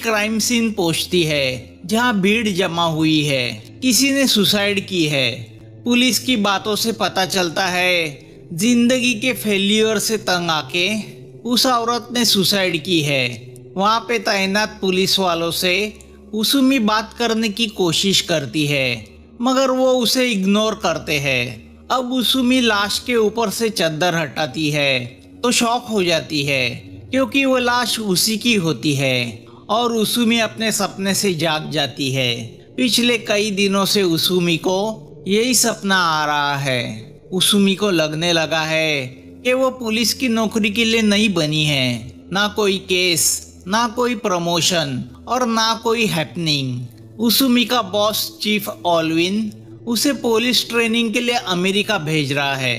Crime scene पहुंचती है जहां भीड़ जमा हुई है। किसी ने सुसाइड की है। पुलिस की बातों से पता चलता है जिंदगी के फेल्यूर से तंग आके उस औरत ने सुसाइड की है। वहां पे तैनात पुलिस वालों से उसूमी बात करने की कोशिश करती है मगर वो उसे इग्नोर करते हैं। अब उसूमी लाश के ऊपर से चद्दर हटाती है तो शॉक हो जाती है क्योंकि वो लाश उसी की होती है और उसूमी अपने सपने से जाग जाती है। पिछले कई दिनों से उसूमी को यही सपना आ रहा है। उसूमी को लगने लगा है कि वो पुलिस की नौकरी के लिए नहीं बनी है। ना कोई केस, ना कोई प्रमोशन और ना कोई हैपनिंग। उसूमी का बॉस चीफ ऑलविन उसे पुलिस ट्रेनिंग के लिए अमेरिका भेज रहा है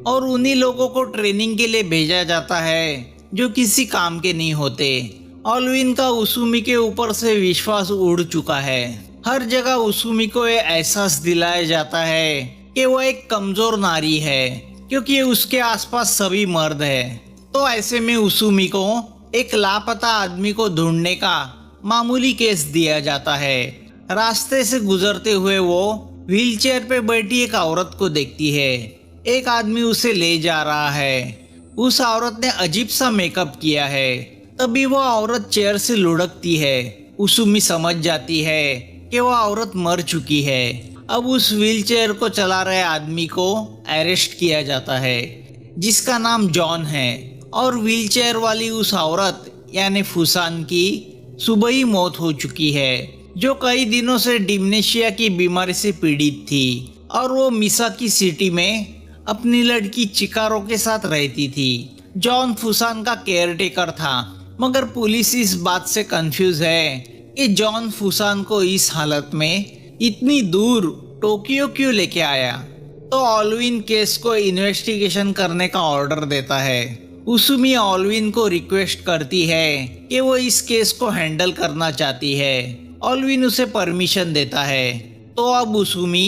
और उन्हीं लोगों को ट्रेनिंग के लिए भेजा जाता है जो किसी काम के नहीं होते। ऑलविन का उसूमी के ऊपर से विश्वास उड़ चुका है। हर जगह उसूमी को ये एहसास दिलाया जाता है कि वो एक कमजोर नारी है क्योंकि उसके आसपास सभी मर्द हैं। तो ऐसे में उसूमी को एक लापता आदमी को ढूंढने का मामूली केस दिया जाता है। रास्ते से गुजरते हुए वो व्हीलचेयर पे बैठी एक औरत को देखती है। एक आदमी उसे ले जा रहा है। उस औरत ने अजीब सा मेकअप किया है। तभी वो औरत चेयर से लुढ़कती है। उसूमी समझ जाती है कि वो औरत मर चुकी है। अब उस व्हीलचेयर को चला रहे आदमी को अरेस्ट किया जाता है जिसका नाम जॉन है और व्हीलचेयर वाली उस औरत यानी फुसान की सुबह ही मौत हो चुकी है जो कई दिनों से डिमेंशिया की बीमारी से पीड़ित थी और वो मिसाकी सिटी में अपनी लड़की चिकारो के साथ रहती थी। जॉन फुसान का केयरटेकर था मगर पुलिस इस बात से कंफ्यूज है कि जॉन फुसान को इस हालत में इतनी दूर टोक्यो क्यों लेके आया। तो ऑलविन केस को इन्वेस्टिगेशन करने का ऑर्डर देता है। उसूमी ऑलविन को रिक्वेस्ट करती है कि वो इस केस को हैंडल करना चाहती है। ऑलविन उसे परमिशन देता है। तो अब उसूमी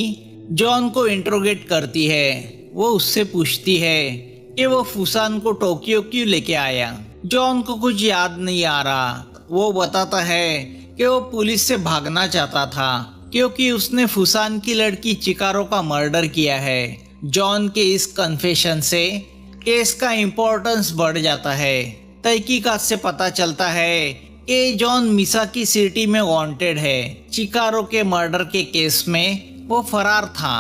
जॉन को इंट्रोगेट करती है। वो उससे पूछती है कि वो फुसान को टोक्यो क्यों लेके आया। जॉन को कुछ याद नहीं आ रहा। वो बताता है कि वो पुलिस से भागना चाहता था क्योंकि उसने फुसान की लड़की चिकारो का मर्डर किया है। जॉन के इस कन्फेशन से केस का इम्पोर्टेंस बढ़ जाता है। तहकीकात से पता चलता है कि जॉन मिसाकी सिटी में वांटेड है। चिकारो के मर्डर के केस में वो फरार था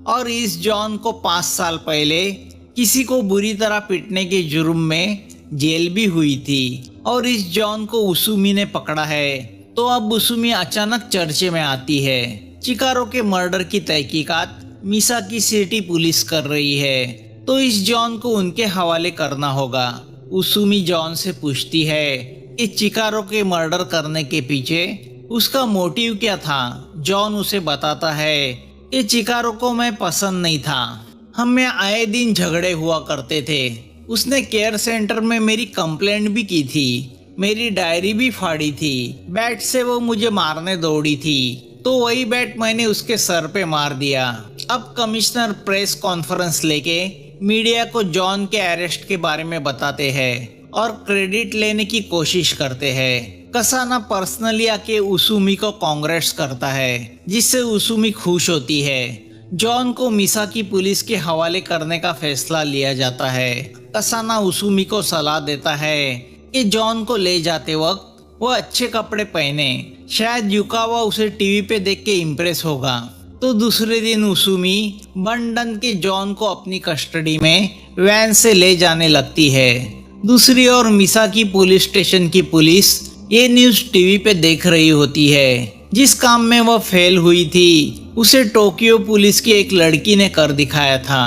और इस जॉन को 5 साल पहले किसी को बुरी तरह पीटने के जुर्म में जेल भी हुई थी और इस जॉन को उसूमी ने पकड़ा है। तो अब उसूमी अचानक चर्चे में आती है। चिकारो के मर्डर की तहकीकात मिसाकी सिटी पुलिस कर रही है तो इस जॉन को उनके हवाले करना होगा। उसूमी जॉन से पूछती है कि चिकारो के मर्डर करने के पीछे उसका मोटिव क्या था। जॉन उसे बताता है कि चिकारो को मैं पसंद नहीं था। हम में आए दिन झगड़े हुआ करते थे। उसने केयर सेंटर में मेरी कंप्लेंट भी की थी। मेरी डायरी भी फाड़ी थी। बैट से वो मुझे मारने दौड़ी थी तो वही बैट मैंने उसके सर पे मार दिया। अब कमिश्नर प्रेस कॉन्फ्रेंस लेके मीडिया को जॉन के अरेस्ट के बारे में बताते हैं और क्रेडिट लेने की कोशिश करते हैं। कसाना पर्सनली आके उसूमी को कांग्रेस करता है जिससे उसूमी खुश होती है। जॉन को मिसाकी पुलिस के हवाले करने का फैसला लिया जाता है। कसाना उसूमी को सलाह देता है कि जॉन को ले जाते वक्त वो अच्छे कपड़े पहने। शायद युकावा उसे टीवी पे देख के इम्प्रेस होगा। तो दूसरे दिन उसूमी बंडन के जॉन को अपनी कस्टडी में वैन से ले जाने लगती है। दूसरी ओर मिसाकी पुलिस स्टेशन की पुलिस ये न्यूज़ टीवी पे देख रही होती है। जिस काम में वह फेल हुई थी उसे टोक्यो पुलिस की एक लड़की ने कर दिखाया था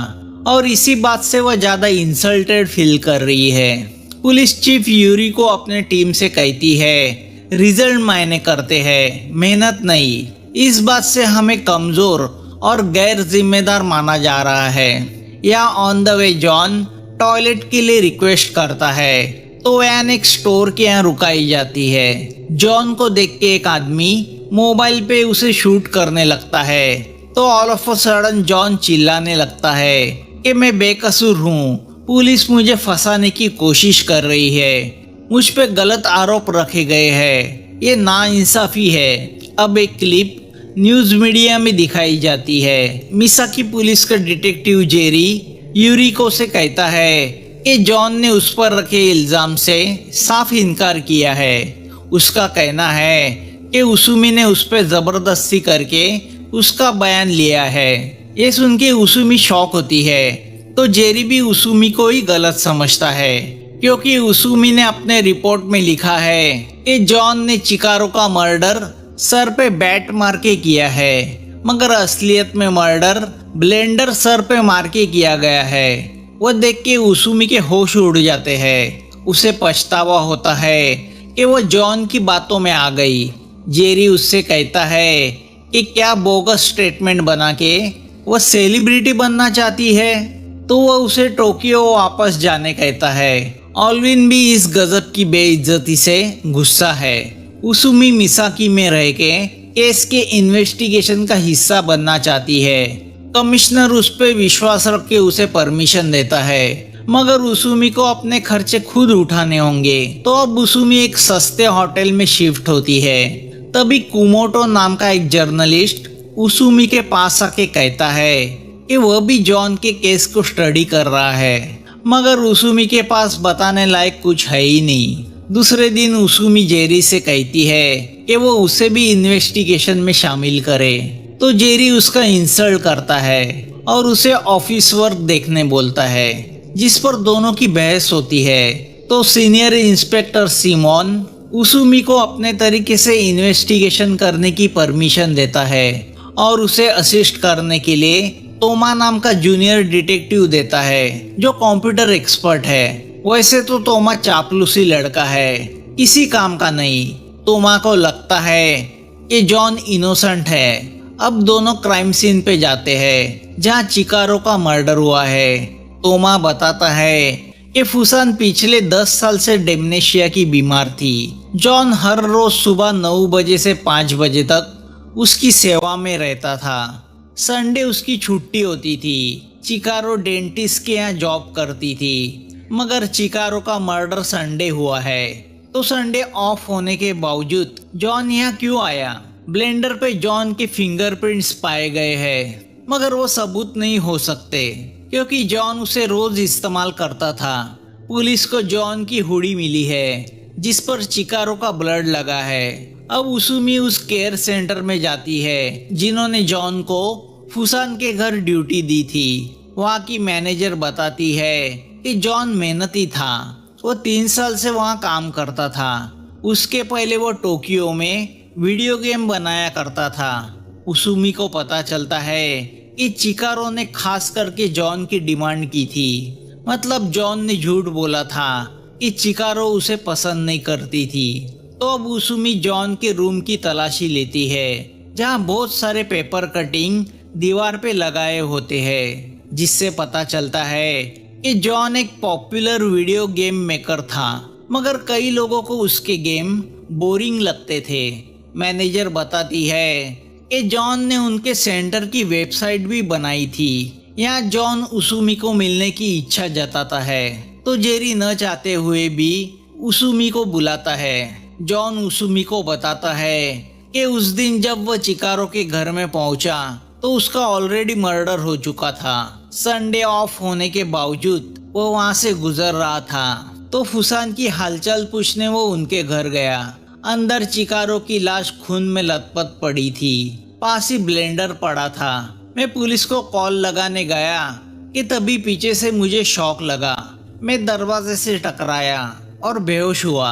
और इसी बात से वह ज्यादा इंसल्टेड फील कर रही है। पुलिस चीफ यूरी को अपने टीम से कहती है रिजल्ट मायने करते हैं, मेहनत नहीं। इस बात से हमें कमजोर और गैर जिम्मेदार माना जा रहा है। या on the way John toilet के लिए रिक्वेस्ट करता है तो वैन एक स्टोर के यहाँ रुकाई जाती है। जॉन को देख के एक आदमी मोबाइल पे उसे शूट करने लगता है तो all of a sudden John चिल्लाने लगता है कि मैं बेकसूर हूँ। पुलिस मुझे फंसाने की कोशिश कर रही है। मुझ पे गलत आरोप रखे गए हैं। ये नाइंसाफी है। अब एक क्लिप न्यूज मीडिया में दिखाई जाती है। मिसाकी पुलिस का डिटेक्टिव जेरी यूरिको से कहता है कि जॉन ने उस पर रखे इल्जाम से साफ इनकार किया है। उसका कहना है कि उसूमी ने उस पर जबरदस्ती करके उसका बयान लिया है। ये सुन के उसूमी शॉक होती है, तो जेरी भी उसूमी को ही गलत समझता है, क्योंकि उसूमी ने अपने रिपोर्ट में लिखा है कि जॉन ने चिकारो का मर्डर सर पे बैट मार के किया है, मगर असलियत में मर्डर ब्लेंडर सर पे मार के किया गया है। वह देख के उसूमी के होश उड़ जाते हैं। उसे पछतावा होता है कि वह जॉन की बातों में आ गई। जेरी उससे कहता है कि क्या बोगस स्टेटमेंट बना के वह सेलिब्रिटी बनना चाहती है, तो वह उसे टोक्यो वापस जाने कहता है। ऑलविन भी इस गजब की बेइज्जती से गुस्सा है। उसूमी मिसाकी में रह के केस के इन्वेस्टिगेशन का हिस्सा बनना चाहती है। कमिश्नर उस पर विश्वास रख के उसे परमिशन देता है, मगर उसूमी को अपने खर्चे खुद उठाने होंगे। तो अब उसूमी एक सस्ते होटल में शिफ्ट होती है। तभी कुमोटो नाम का एक जर्नलिस्ट उसूमी के पास आके कहता है कि वह भी जॉन के केस को स्टडी कर रहा है, मगर उसूमी के पास बताने लायक कुछ है ही नहीं। दूसरे दिन उसूमी जेरी से कहती है कि वो उसे भी इन्वेस्टिगेशन में शामिल करे, तो जेरी उसका इंसल्ट करता है और उसे ऑफिस वर्क देखने बोलता है, जिस पर दोनों की बहस होती है। तो सीनियर इंस्पेक्टर सिमोन उसूमी को अपने तरीके से इन्वेस्टिगेशन करने की परमिशन देता है और उसे असिस्ट करने के लिए तोमा नाम का जूनियर डिटेक्टिव देता है, जो कंप्यूटर एक्सपर्ट है। वैसे तो तोमा चापलूसी लड़का है, किसी काम का नहीं। तोमा को लगता है कि जॉन इनोसेंट है। अब दोनों क्राइम सीन पे जाते हैं जहां चिकारो का मर्डर हुआ है। तोमा बताता है कि फुसान पिछले 10 साल से डेमनेशिया की बीमार थी। जॉन हर रोज सुबह 9 बजे से 5 बजे तक उसकी सेवा में रहता था। संडे उसकी छुट्टी होती थी। चिकारो डेंटिस्ट के यहाँ जॉब करती थी, मगर चिकारो का मर्डर संडे हुआ है, तो संडे ऑफ होने के बावजूद जॉन यहाँ क्यों आया? ब्लेंडर पे जॉन के फिंगरप्रिंट्स पाए गए हैं, मगर वो सबूत नहीं हो सकते, क्योंकि जॉन उसे रोज इस्तेमाल करता था। पुलिस को जॉन की हुडी मिली है जिस पर चिकारो का ब्लड लगा है। अब उसूमी उस केयर सेंटर में जाती है जिन्होंने जॉन को फुसान के घर ड्यूटी दी थी। वहाँ की मैनेजर बताती है कि जॉन मेहनती था। वो 3 साल से वहाँ काम करता था। उसके पहले वो टोक्यो में वीडियो गेम बनाया करता था। उसूमी को पता चलता है कि चिकारो ने खास करके जॉन की डिमांड की थी। मतलब जॉन ने झूठ बोला था कि चिकारो उसे पसंद नहीं करती थी। तो अब उसूमी जॉन के रूम की तलाशी लेती है, जहाँ बहुत सारे पेपर कटिंग दीवार पे लगाए होते हैं, जिससे पता चलता है कि जॉन एक पॉपुलर वीडियो गेम मेकर था, मगर कई लोगों को उसके गेम बोरिंग लगते थे। मैनेजर बताती है कि जॉन ने उनके सेंटर की वेबसाइट भी बनाई थी। यहाँ जॉन उसूमी को मिलने की इच्छा जताता है, तो जेरी न चाहते हुए भी उसूमी को बुलाता है। जॉन उसूमी को बताता है कि उस दिन जब वह चिकारो के घर में पहुंचा तो उसका ऑलरेडी मर्डर हो चुका था। संडे ऑफ होने के बावजूद वो वहां से गुजर रहा था, तो फुसान की हालचाल पूछने वो उनके घर गया। अंदर चिकारो की लाश खून में लथपथ पड़ी थी। पास ही ब्लेंडर पड़ा था। मैं पुलिस को कॉल लगाने गया कि तभी पीछे से मुझे शॉक लगा। मैं दरवाजे से टकराया और बेहोश हुआ,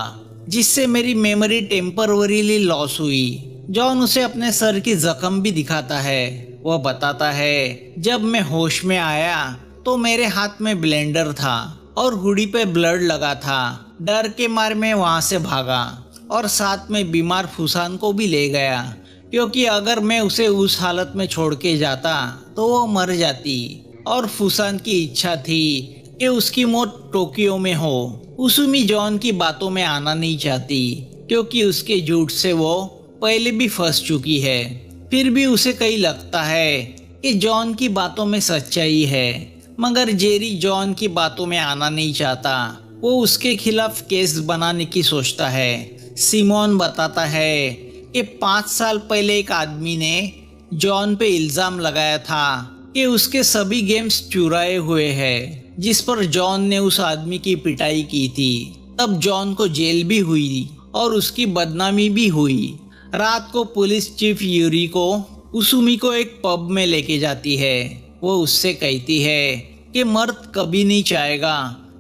जिससे मेरी मेमोरी टेम्परवरीली लॉस हुई। जॉन उसे अपने सर की जख्म भी दिखाता है। वह बताता है, जब मैं होश में आया तो मेरे हाथ में ब्लेंडर था और हुडी पे ब्लड लगा था। डर के मारे मैं वहां से भागा और साथ में बीमार फुसान को भी ले गया, क्योंकि अगर मैं उसे उस हालत में छोड़ के जाता तो वो मर जाती। और फुसान की इच्छा थी कि उसकी मौत टोक्यो में हो। उसूमी जॉन की बातों में आना नहीं चाहती, क्योंकि उसके झूठ से वो पहले भी फंस चुकी है। फिर भी उसे कहीं लगता है कि जॉन की बातों में सच्चाई है, मगर जेरी जॉन की बातों में आना नहीं चाहता। वो उसके खिलाफ केस बनाने की सोचता है, सिमोन बताता है कि 5 साल पहले एक आदमी ने जॉन पे इल्जाम लगाया था कि उसके सभी गेम्स चुराए हुए हैं, जिस पर जॉन ने उस आदमी की पिटाई की थी। तब जॉन को जेल भी हुई और उसकी बदनामी भी हुई। रात को पुलिस चीफ यूरिको उसूमी को एक पब में लेके जाती है। वो उससे कहती है कि मर्द कभी नहीं चाहेगा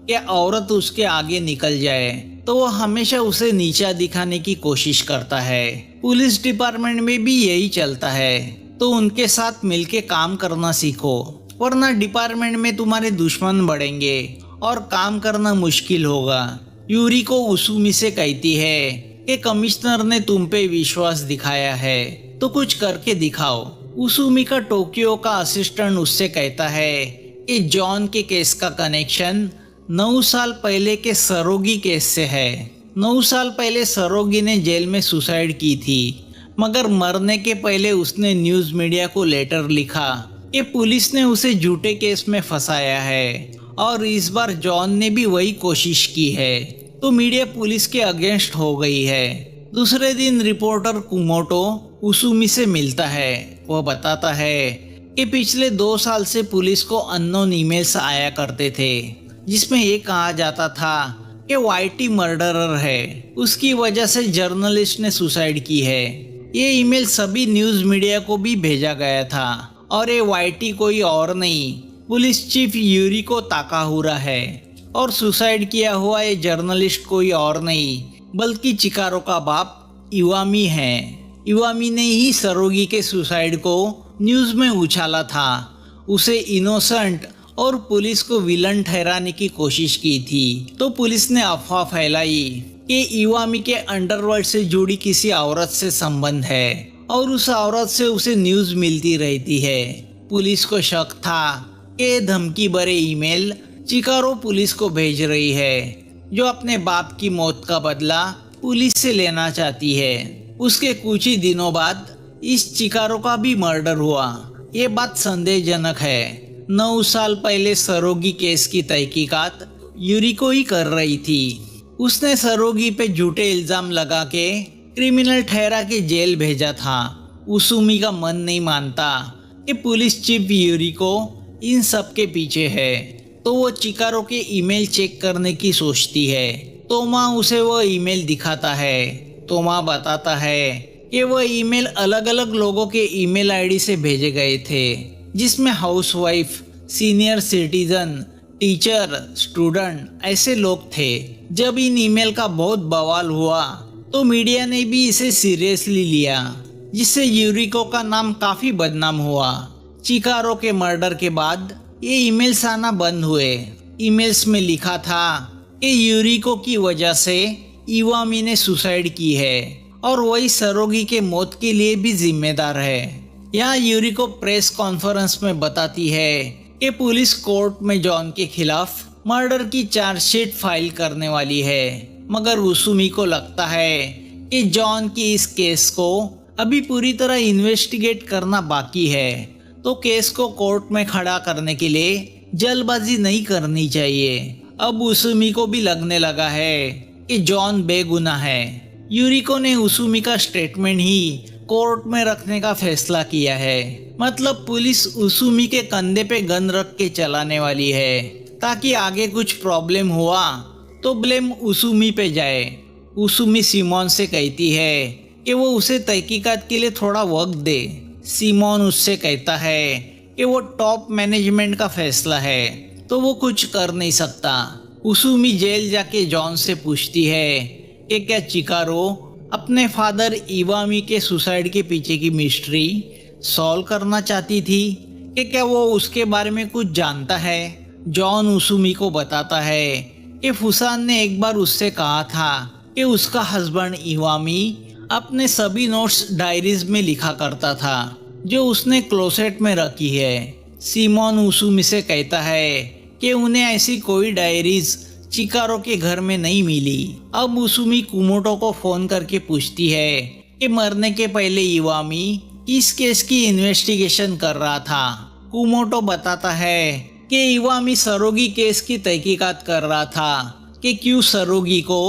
कि औरत उसके आगे निकल जाए, तो वो हमेशा उसे नीचा दिखाने की कोशिश करता है। पुलिस डिपार्टमेंट में भी यही चलता है, तो उनके साथ मिलके काम करना सीखो, वरना डिपार्टमेंट में तुम्हारे दुश्मन बढ़ेंगे और काम करना मुश्किल होगा। यूरिको उसूमी से कहती है कि कमिश्नर ने तुम पे विश्वास दिखाया है, तो कुछ करके दिखाओ। उसूमी का टोक्यो का असिस्टेंट उससे कहता है कि जॉन के केस का कनेक्शन 9 साल पहले के सरोगी केस से है। 9 साल पहले सरोगी ने जेल में सुसाइड की थी, मगर मरने के पहले उसने न्यूज मीडिया को लेटर लिखा कि पुलिस ने उसे झूठे केस में फंसाया है, और इस बार जॉन ने भी वही कोशिश की है, तो मीडिया पुलिस के अगेंस्ट हो गई है। दूसरे दिन रिपोर्टर कुमोटो उसूमी से मिलता है। वह बताता है कि पिछले 2 साल से पुलिस को अननोन ईमेल्स आया करते थे, जिसमें ये कहा जाता था कि वाईटी मर्डरर है, उसकी वजह से जर्नलिस्ट ने सुसाइड की है। ये ईमेल सभी न्यूज मीडिया को भी भेजा गया था, और ये वाईटी कोई और नहीं, पुलिस चीफ यूरिको ताकाहुरा है, और सुसाइड किया हुआ ये जर्नलिस्ट कोई और नहीं बल्कि चिकारो का बाप इवामी है। इवामी ने ही सरोगी के सुसाइड को न्यूज में उछाला था, उसे इनोसेंट और पुलिस को विलन ठहराने की कोशिश की थी। तो पुलिस ने अफवाह फैलाई कि इवामी के अंडरवर्ल्ड से जुड़ी किसी औरत से संबंध है, और उस औरत से उसे न्यूज मिलती रहती है। पुलिस को शक था कि धमकी भरे ईमेल चिकारो पुलिस को भेज रही है, जो अपने बाप की मौत का बदला पुलिस से लेना चाहती है। उसके कुछ ही दिनों बाद इस चिकारो का भी मर्डर हुआ। ये बात संदेहजनक है। 9 साल पहले सरोगी केस की तहकीकात यूरिको ही कर रही थी। उसने सरोगी पे झूठे इल्जाम लगा के क्रिमिनल ठहरा के जेल भेजा था। उसूमी का मन नहीं मानता कि पुलिस चीफ यूरिको इन सब के पीछे है, तो वो चिकारो के ईमेल चेक करने की सोचती है। तोमा उसे वो ईमेल दिखाता है। तोमा बताता है कि वह ईमेल अलग अलग लोगों के ईमेल आईडी से भेजे गए थे, जिसमें housewife, senior citizen, teacher, student ऐसे लोग थे। जब इन ईमेल का बहुत बवाल हुआ तो मीडिया ने भी इसे सीरियसली लिया, जिससे यूरिको का नाम काफी बदनाम हुआ। चिकारो के मर्डर के बाद ये ईमेल्स आना बंद हुए। ईमेल्स में लिखा था कि यूरिको की वजह से इवामी ने सुसाइड की है, और वही सरोगी के मौत के लिए भी जिम्मेदार है। यहाँ यूरिको प्रेस कॉन्फ्रेंस में बताती है कि पुलिस कोर्ट में जॉन के खिलाफ मर्डर की चार्जशीट फाइल करने वाली है, मगर उसूमी को लगता है कि जॉन की इस केस को अभी पूरी तरह इन्वेस्टिगेट करना बाकी है, तो केस को कोर्ट में खड़ा करने के लिए जल्दबाजी नहीं करनी चाहिए। अब उसूमी को भी लगने लगा है कि जॉन बेगुनाह है। यूरिको ने उसूमी का स्टेटमेंट ही कोर्ट में रखने का फैसला किया है। मतलब पुलिस उसूमी के कंधे पे गन रख के चलाने वाली है, ताकि आगे कुछ प्रॉब्लम हुआ तो ब्लेम उसूमी पे जाए। उसूमी सिमोन से कहती है कि वो उसे तहकीकात के लिए थोड़ा वक्त दे। सिमोन उससे कहता है कि वो टॉप मैनेजमेंट का फैसला है, तो वो कुछ कर नहीं सकता। उसूमी जेल जाके जॉन से पूछती है कि क्या चिकारो अपने फादर इवामी के सुसाइड के पीछे की मिस्ट्री सॉल्व करना चाहती थी, कि क्या वो उसके बारे में कुछ जानता है। जॉन उसूमी को बताता है कि फुसान ने एक बार उससे कहा था कि उसका हस्बैंड इवामी अपने सभी नोट्स डायरीज में लिखा करता था, जो उसने क्लोसेट में रखी है। सिमोन उसूमी से कहता है कि उन्हें ऐसी कोई डायरीज चिकारो के घर में नहीं मिली। अब उसूमी कुमोटो को फोन करके पूछती है कि मरने के पहले इवामी किस केस की इन्वेस्टिगेशन कर रहा था। कुमोटो बताता है कि इवामी सरोगी केस की तहकीकात कर रहा था कि क्यों सरोगी को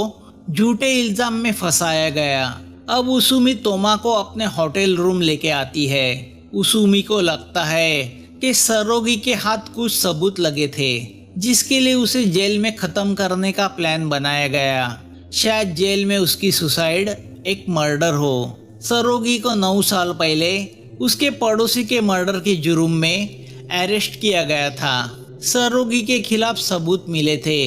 झूठे इल्जाम में फंसाया गया। अब उसूमी तोमा को अपने होटल रूम लेके आती है। उसूमी को लगता है कि सरोगी के हाथ कुछ सबूत लगे थे, जिसके लिए उसे जेल में खत्म करने का प्लान बनाया गया। शायद जेल में उसकी सुसाइड एक मर्डर हो। सरोगी को 9 साल पहले उसके पड़ोसी के मर्डर के जुर्म में अरेस्ट किया गया था। सरोगी के खिलाफ सबूत मिले थे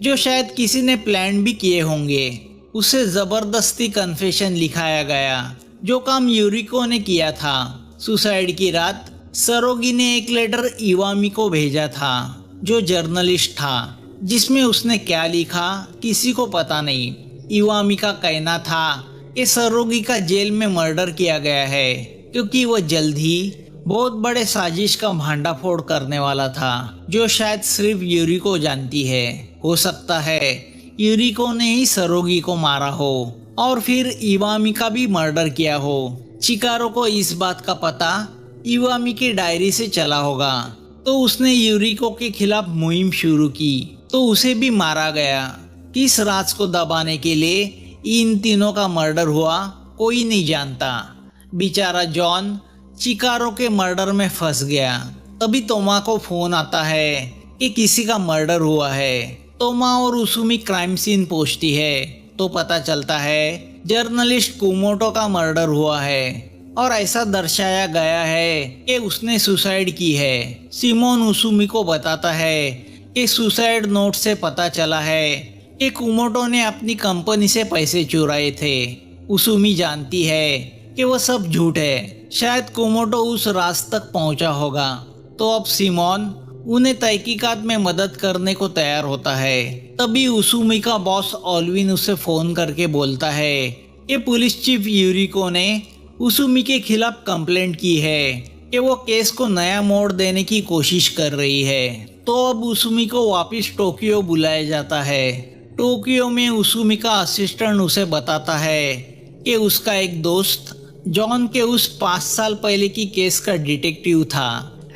जो शायद किसी ने प्लान भी किए होंगे। उसे जबरदस्ती कन्फेशन लिखाया गया, जो काम यूरिको ने किया था। सुसाइड की रात सरोगी ने एक लेटर इवामी को भेजा था, जो जर्नलिस्ट था, जिसमें उसने क्या लिखा किसी को पता नहीं। इवामी का कहना था कि सरोगी का जेल में मर्डर किया गया है क्योंकि वह जल्द ही बहुत बड़े साजिश का भांडाफोड़ करने वाला था, जो शायद सिर्फ यूरिको जानती है। हो सकता है यूरिको ने ही सरोगी को मारा हो और फिर इवामी का भी मर्डर किया हो। चिकारो को इस बात का पता इवामी की डायरी से चला होगा, तो उसने यूरिको के खिलाफ मुहिम शुरू की, तो उसे भी मारा गया। किस राज को दबाने के लिए इन तीनों का मर्डर हुआ कोई नहीं जानता। बेचारा जॉन चिकारो के मर्डर में फंस गया। तभी तोमा को फोन आता है कि किसी का मर्डर हुआ है। तोमा और उसूमी क्राइम सीन पहुंचती है तो पता चलता है जर्नलिस्ट कुमोटो का मर्डर हुआ है और ऐसा दर्शाया गया है कि उसने सुसाइड की है। सिमोन उसूमी को बताता है कि सुसाइड नोट से पता चला है कि कुमोटो ने अपनी कंपनी से पैसे चुराए थे। उसूमी जानती है कि वह सब झूठ है। शायद कुमोटो उस राज तक पहुंचा होगा। तो अब सिमोन उन्हें तहकीकात में मदद करने को तैयार होता है। तभी उसूमी का बॉस ऑल्विन उसे फोन करके बोलता है कि पुलिस चीफ यूरिको ने उसूमी के खिलाफ कंप्लेंट की है कि वो केस को नया मोड़ देने की कोशिश कर रही है। तो अब उसूमी को वापस टोक्यो बुलाया जाता है। टोक्यो में उसूमी का असिस्टेंट उसे बताता है कि उसका एक दोस्त जॉन के उस 5 साल पहले की केस का डिटेक्टिव था।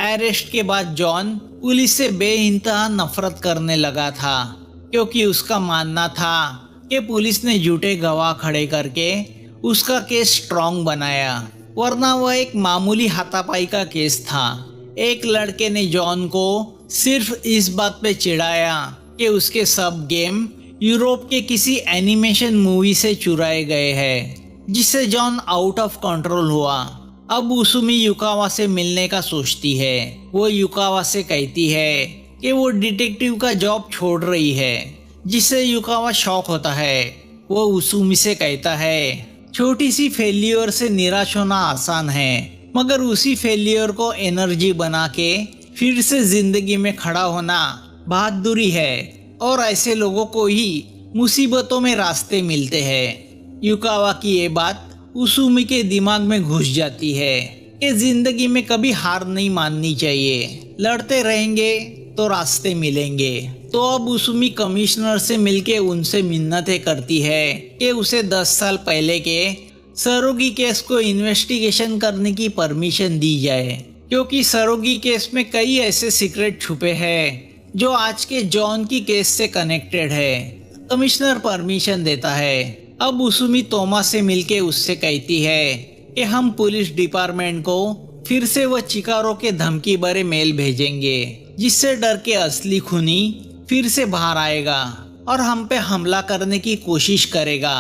अरेस्ट के बाद जॉन पुलिस से बेइंतहा नफरत करने लगा था, क्योंकि उसका मानना था कि पुलिस ने झूठे गवाह खड़े करके उसका केस स्ट्रॉन्ग बनाया, वरना वह एक मामूली हाथापाई का केस था। एक लड़के ने जॉन को सिर्फ इस बात पे चिढ़ाया कि उसके सब गेम यूरोप के किसी एनिमेशन मूवी से चुराए गए हैं, जिससे जॉन आउट ऑफ कंट्रोल हुआ। अब उसूमी युकावा से मिलने का सोचती है। वो युकावा से कहती है कि वो डिटेक्टिव का जॉब छोड़ रही है, जिससे युकावा शॉक होता है। वो उसूमी से कहता है छोटी सी फेलियर से निराश होना आसान है, मगर उसी फेलियर को एनर्जी बना के फिर से जिंदगी में खड़ा होना बहादुरी है, और ऐसे लोगों को ही मुसीबतों में रास्ते मिलते हैं। युकावा की ये बात उसूमी के दिमाग में घुस जाती है कि जिंदगी में कभी हार नहीं माननी चाहिए, लड़ते रहेंगे तो रास्ते मिलेंगे। तो अब उसूमी कमिश्नर से मिलके उनसे मिन्नतें करती है कि उसे 10 साल पहले के सरोगी केस को इन्वेस्टिगेशन करने की परमिशन दी जाए, क्योंकि सरोगी केस में कई ऐसे सीक्रेट छुपे हैं जो आज के जॉन की केस से कनेक्टेड है। कमिश्नर परमिशन देता है। अब उसूमी तोमा से मिलके उससे कहती है कि हम पुलिस डिपार्टमेंट को फिर से वह चिकारो के धमकी भरे मेल भेजेंगे, जिससे डर के असली खूनी फिर से बाहर आएगा और हम पे हमला करने की कोशिश करेगा,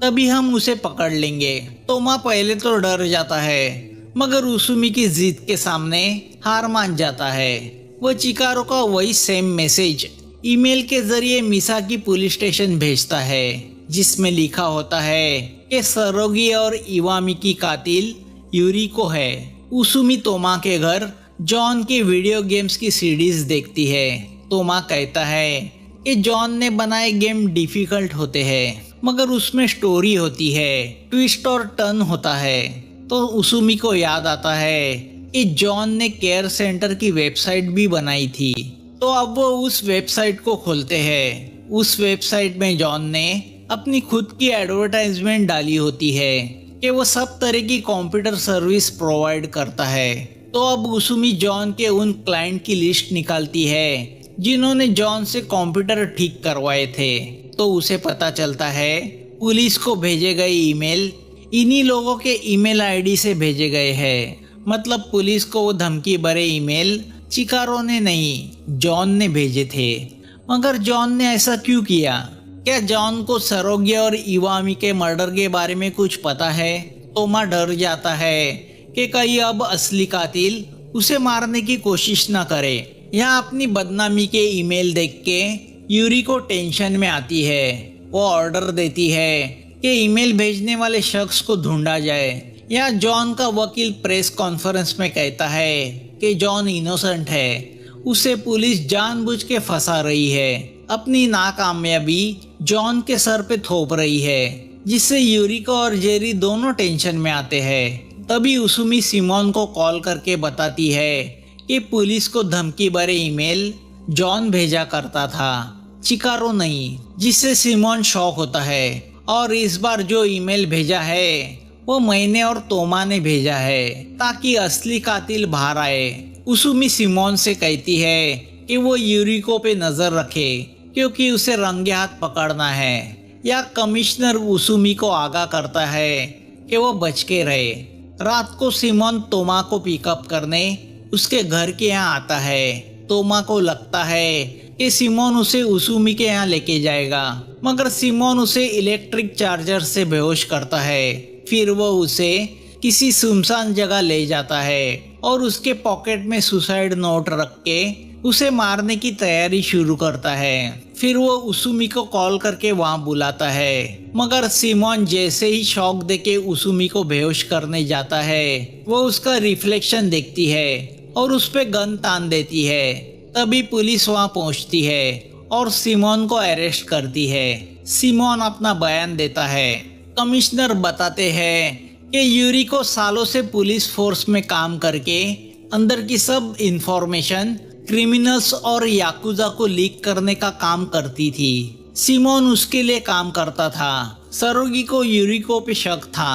तभी हम उसे पकड़ लेंगे। तोमा पहले तो डर जाता है, मगर उसूमी की जिद के सामने हार मान जाता है। वह चिकारो का वही सेम मैसेज ईमेल के जरिए मिसाकी पुलिस स्टेशन भेजता है, जिसमें लिखा होता है कि सरोगी और इवामी की कातिल यूरिको है। उसूमी तोमा के घर जॉन के वीडियो गेम्स की सीरीज देखती है। तोमा कहता है कि जॉन ने बनाए गेम डिफिकल्ट होते हैं, मगर उसमें स्टोरी होती है, ट्विस्ट और टर्न होता है। तो उसूमी को याद आता है कि जॉन ने केयर सेंटर की वेबसाइट भी बनाई थी। तो अब वो उस वेबसाइट को खोलते हैं। उस वेबसाइट में जॉन ने अपनी खुद की एडवर्टाइजमेंट डाली होती है कि वो सब तरह की कंप्यूटर सर्विस प्रोवाइड करता है। तो अब उसूमी जॉन के उन क्लाइंट की लिस्ट निकालती है जिन्होंने जॉन से कंप्यूटर ठीक करवाए थे। तो उसे पता चलता है पुलिस को भेजे गए ईमेल इन्हीं लोगों के ईमेल आईडी से भेजे गए हैं। मतलब पुलिस को वो धमकी भरे ईमेल चिकारो ने नहीं, जॉन ने भेजे थे। मगर जॉन ने ऐसा क्यों किया? क्या जॉन को सरोग्य और इवामी के मर्डर के बारे में कुछ पता है? तोमा डर जाता है कि कहीं अब असली कातिल उसे मारने की कोशिश न करे। यहाँ अपनी बदनामी के ईमेल देख के यूरिको टेंशन में आती है। वो ऑर्डर देती है कि ईमेल भेजने वाले शख्स को ढूंढा जाए। यहाँ जॉन का वकील प्रेस कॉन्फ्रेंस में कहता है कि जॉन इनोसेंट है, उसे पुलिस जानबूझ के फंसा रही है, अपनी नाकामयाबी जॉन के सर पे थोप रही है, जिससे यूरिको और जेरी दोनों टेंशन में आते हैं। तभी उसूमी सिमोन को कॉल करके बताती है कि पुलिस को धमकी भरे ईमेल जॉन भेजा करता था, चिकारो नहीं, जिससे सिमोन शॉक होता है। और इस बार जो ईमेल भेजा है वो मैंने और तोमा ने भेजा है ताकि असली कातिल बाहर आए। उसूमी सिमोन से कहती है कि वो यूरिको पे नजर रखे क्योंकि उसे रंगे हाथ पकड़ना है। या कमिश्नर उसूमी को आगाह करता है कि वो बच के रहे। रात को सिमोन तोमा को पिकअप करने उसके घर के यहाँ आता है। तोमा को लगता है कि सिमोन उसे उसूमी के यहाँ लेके जाएगा, मगर सिमोन उसे इलेक्ट्रिक चार्जर से बेहोश करता है। फिर वो उसे किसी सुनसान जगह ले जाता है और उसके पॉकेट में सुसाइड नोट रख के उसे मारने की तैयारी शुरू करता है। फिर वो उसूमी को कॉल करके वहां बुलाता है, मगर सिमोन जैसे ही शॉक देके उसूमी को बेहोश करने जाता है, वो उसका रिफ्लेक्शन देखती है और उस पे गन तान देती है। तभी पुलिस वहां पहुंचती है और सिमोन को अरेस्ट करती है। सिमोन अपना बयान देता है। कमिश्नर बताते हैं कि यूरिको सालों से पुलिस फोर्स में काम करके अंदर की सब इंफॉर्मेशन क्रिमिनल्स और याकुजा को लीक करने का काम करती थी। सिमोन उसके लिए काम करता था। सरोगी को यूरिको पे शक था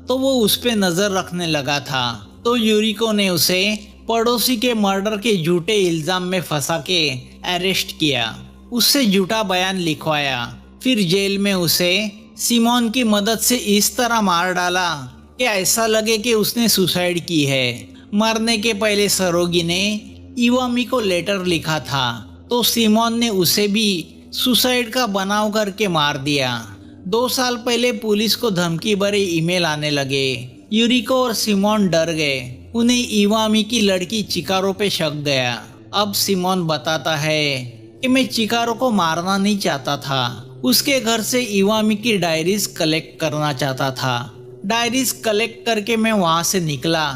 तो वो उस पे नजर रखने लगा था। तो यूरिको ने उसे पड़ोसी के मर्डर के झूठे इल्जाम में फंसा के अरेस्ट किया, उससे झूठा बयान लिखवाया। फिर जेल में उसे सिमोन की मदद से इस तरह मार डाला कि ऐसा लगे कि उसने सुसाइड की है। मरने के पहले सरोगी ने इवामी को लेटर लिखा था, तो सिमोन ने उसे भी सुसाइड का बनाव करके मार दिया। 2 साल पहले पुलिस को धमकी भरे ईमेल आने लगे। यूरिको और सिमोन डर गए। उन्हें इवामी की लड़की चिकारो पे शक गया। अब सिमोन बताता है कि मैं चिकारो को मारना नहीं चाहता था, उसके घर से इवामी की डायरीज कलेक्ट करना चाहता था। डायरीज कलेक्ट करके मैं वहां से निकला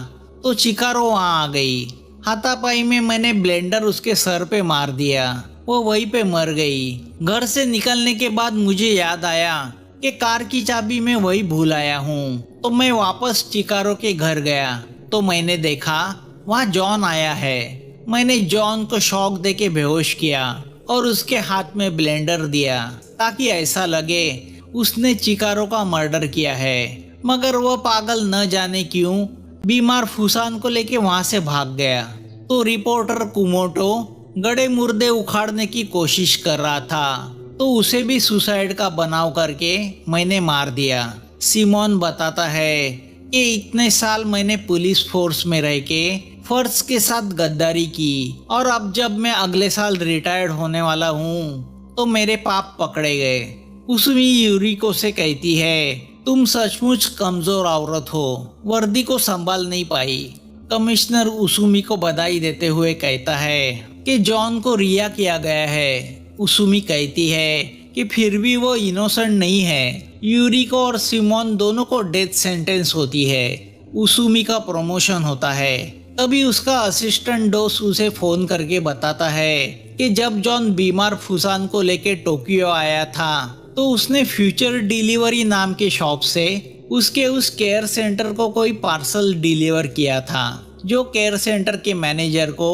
तो चिकारो वहां आ गई। हाथापाई में मैंने ब्लेंडर उसके सर पे मार दिया, वो वहीं पे मर गई। घर से निकलने के बाद मुझे याद आया कि कार की चाबी मैं वही भूल आया हूँ, तो मैं वापस चिकारो के घर गया तो मैंने देखा वहाँ जॉन आया है। मैंने जॉन को शॉक देके बेहोश किया और उसके हाथ में ब्लेंडर दिया ताकि ऐसा लगे उसने चिकारो का मर्डर किया है। मगर वह पागल न जाने क्यों बीमार फुसान को लेके वहां से भाग गया। तो रिपोर्टर कुमोटो गड़े मुर्दे उखाड़ने की कोशिश कर रहा था, तो उसे भी सुसाइड का बनाव करके मैंने मार दिया। सिमोन बताता है कि इतने साल मैंने पुलिस फोर्स में रह के फर्ज के साथ गद्दारी की और अब जब मैं अगले साल रिटायर्ड होने वाला हूँ तो मेरे पाप पकड़े गए। उसमी यूरिको से कहती है, तुम सचमुच कमजोर औरत हो, वर्दी को संभाल नहीं पाई। कमिश्नर उसूमी को बधाई देते हुए कहता है कि जॉन को रिहा किया गया है। उसूमी कहती है कि फिर भी वो इनोसेंट नहीं है। यूरिको और सिमोन दोनों को डेथ सेंटेंस होती है। उसूमी का प्रमोशन होता है। तभी उसका असिस्टेंट दोस्त उसे फोन करके बताता है कि जब जॉन बीमार फुसान को लेके टोक्यो आया था तो उसने फ्यूचर डिलीवरी नाम के शॉप से उसके उस केयर सेंटर को कोई पार्सल डिलीवर किया था, जो केयर सेंटर के मैनेजर को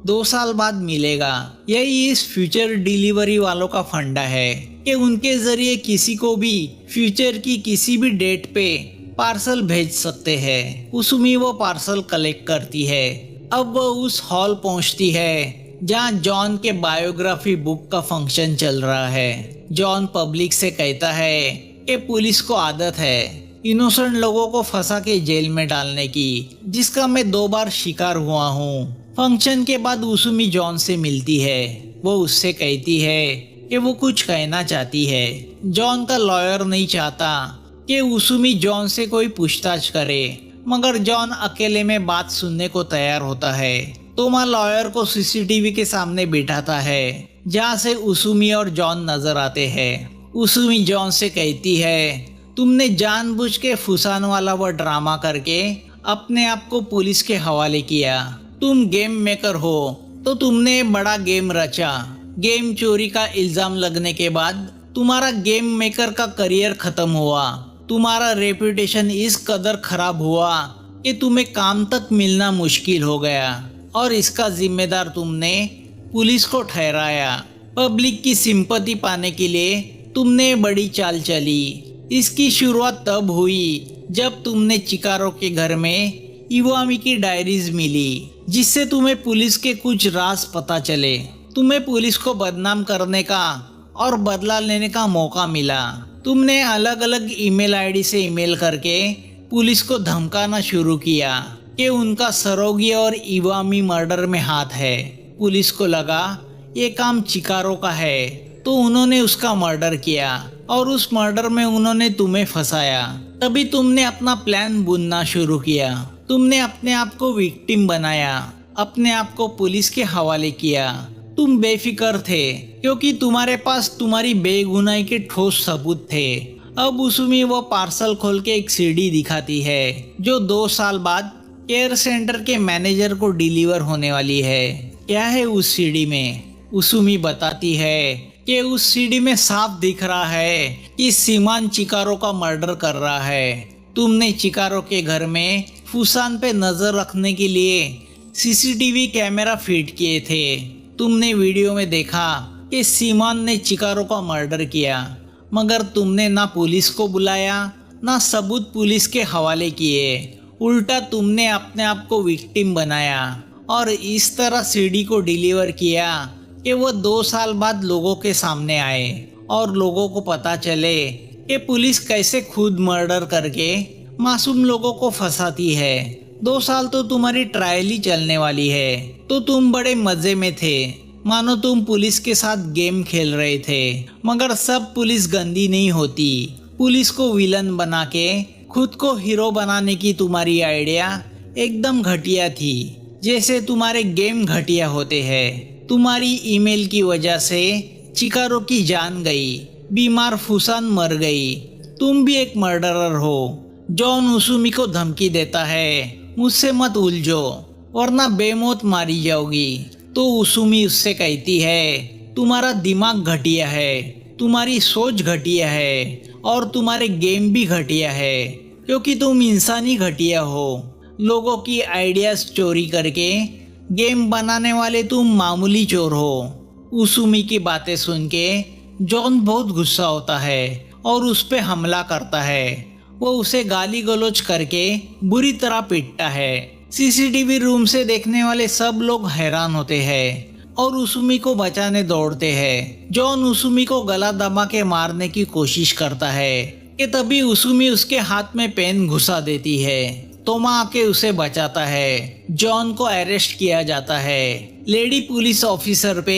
2 साल बाद मिलेगा। यही इस फ्यूचर डिलीवरी वालों का फंडा है कि उनके जरिए किसी को भी फ्यूचर की किसी भी डेट पे पार्सल भेज सकते हैं। उसमें वो पार्सल कलेक्ट करती है। अब वो उस हॉल पहुंचती है जहाँ जॉन के बायोग्राफी बुक का फंक्शन चल रहा है। जॉन पब्लिक से कहता है कि पुलिस को आदत है इनोसेंट लोगों को फंसा के जेल में डालने की, जिसका मैं 2 बार शिकार हुआ हूँ। फंक्शन के बाद उसूमी जॉन से मिलती है। वो उससे कहती है कि वो कुछ कहना चाहती है। जॉन का लॉयर नहीं चाहता कि उसूमी जॉन से कोई पूछताछ करे, मगर जॉन अकेले में बात सुनने को तैयार होता है। तोमा लॉयर को सीसीटीवी के सामने बिठाता है, जहाँ से उसूमी और जॉन नजर आते हैं। उसूमी जॉन से कहती है, तुमने जानबूझ के फुसान वाला वो ड्रामा करके अपने आप को पुलिस के हवाले किया। तुम गेम मेकर हो तो तुमने बड़ा गेम रचा। गेम चोरी का इल्जाम लगने के बाद तुम्हारा गेम मेकर का करियर खत्म हुआ। तुम्हारा रेपुटेशन इस कदर खराब हुआ कि तुम्हें काम तक मिलना मुश्किल हो गया, और इसका जिम्मेदार तुमने पुलिस को ठहराया। पब्लिक की सिंपैथी पाने के लिए तुमने बड़ी चाल चली। इसकी शुरुआत तब हुई जब तुमने चिकारो के घर में इवामी की डायरीज मिली, जिससे तुम्हें पुलिस के कुछ राज पता चले। तुम्हें पुलिस को बदनाम करने का और बदला लेने का मौका मिला। तुमने अलग अलग ईमेल आईडी से ईमेल करके पुलिस को धमकाना शुरू किया कि उनका सरोगी और इवामी मर्डर में हाथ है। पुलिस को लगा ये काम चिकारो का है, तो उन्होंने उसका मर्डर किया और उस मर्डर में उन्होंने तुम्हें फंसाया। तभी तुमने अपना प्लान बुनना शुरू किया। तुमने अपने आप को विक्टिम बनाया, अपने आप को पुलिस के हवाले किया। तुम बेफिक्र थे क्योंकि तुम्हारे पास तुम्हारी बेगुनाही के ठोस सबूत थे। अब उसूमी वो पार्सल खोल के एक सीडी दिखाती है जो 2 साल बाद केयर सेंटर के मैनेजर को डिलीवर होने वाली है। क्या है उस सीडी में? उसूमी बताती है कि उस सीडी में साफ दिख रहा है कि सीमान चिकारो का मर्डर कर रहा है। तुमने चिकारो के घर में फुसान पे नजर रखने के लिए सीसीटीवी कैमरा फिट किए थे। तुमने वीडियो में देखा कि सीमान ने चिकारो का मर्डर किया, मगर तुमने ना पुलिस को बुलाया ना सबूत पुलिस के हवाले किए। उल्टा तुमने अपने आप को विक्टिम बनाया और इस तरह सीडी को डिलीवर किया कि वो 2 साल बाद लोगों के सामने आए और लोगों को पता चले कि पुलिस कैसे खुद मर्डर करके मासूम लोगों को फंसाती है। 2 साल तो तुम्हारी ट्रायल ही चलने वाली है, तो तुम बड़े मजे में थे, मानो तुम पुलिस के साथ गेम खेल रहे थे। मगर सब पुलिस गंदी नहीं होती। पुलिस को विलन बना के खुद को हीरो बनाने की तुम्हारी आइडिया एकदम घटिया थी, जैसे तुम्हारे गेम घटिया होते हैं। तुम्हारी ईमेल की वजह से चिकारो की जान गई, बीमार फुसान मर गई। तुम भी एक मर्डरर हो। जॉन उसूमी को धमकी देता है, मुझसे मत उलझो वरना बेमौत मारी जाओगी। तो उसूमी उससे कहती है, तुम्हारा दिमाग घटिया है, तुम्हारी सोच घटिया है और तुम्हारे गेम भी घटिया है, क्योंकि तुम इंसानी घटिया हो। लोगों की आइडियाज चोरी करके गेम बनाने वाले तुम मामूली चोर हो। उसूमी की बातें सुन के जॉन बहुत गुस्सा होता है और उस पे हमला करता है। वो उसे गाली गलौज करके बुरी तरह पीटता है। सीसीटीवी रूम से देखने वाले सब लोग हैरान होते हैं और उसूमी को बचाने दौड़ते हैं। जॉन उसूमी को गला दबा के मारने की कोशिश करता है कि तभी उसूमी उसके हाथ में पेन घुसा देती है। तोमा आके उसे बचाता है। जॉन को अरेस्ट किया जाता है। लेडी पुलिस ऑफिसर पे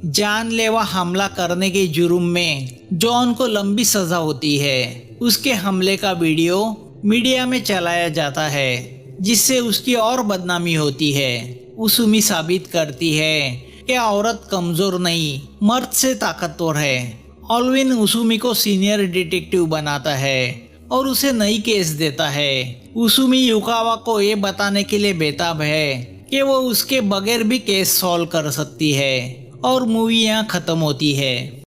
जानलेवा हमला करने के जुर्म में जॉन को लंबी सजा होती है। उसके हमले का वीडियो मीडिया में चलाया जाता है, जिससे उसकी और बदनामी होती है। उसूमी साबित करती है कि औरत कमजोर नहीं, मर्द से ताकतवर है। ऑलविन उसूमी को सीनियर डिटेक्टिव बनाता है और उसे नई केस देता है। उसूमी युकावा को ये बताने के लिए बेताब है कि वो उसके बगैर भी केस सॉल्व कर सकती है, और मूवी यहाँ खत्म होती है।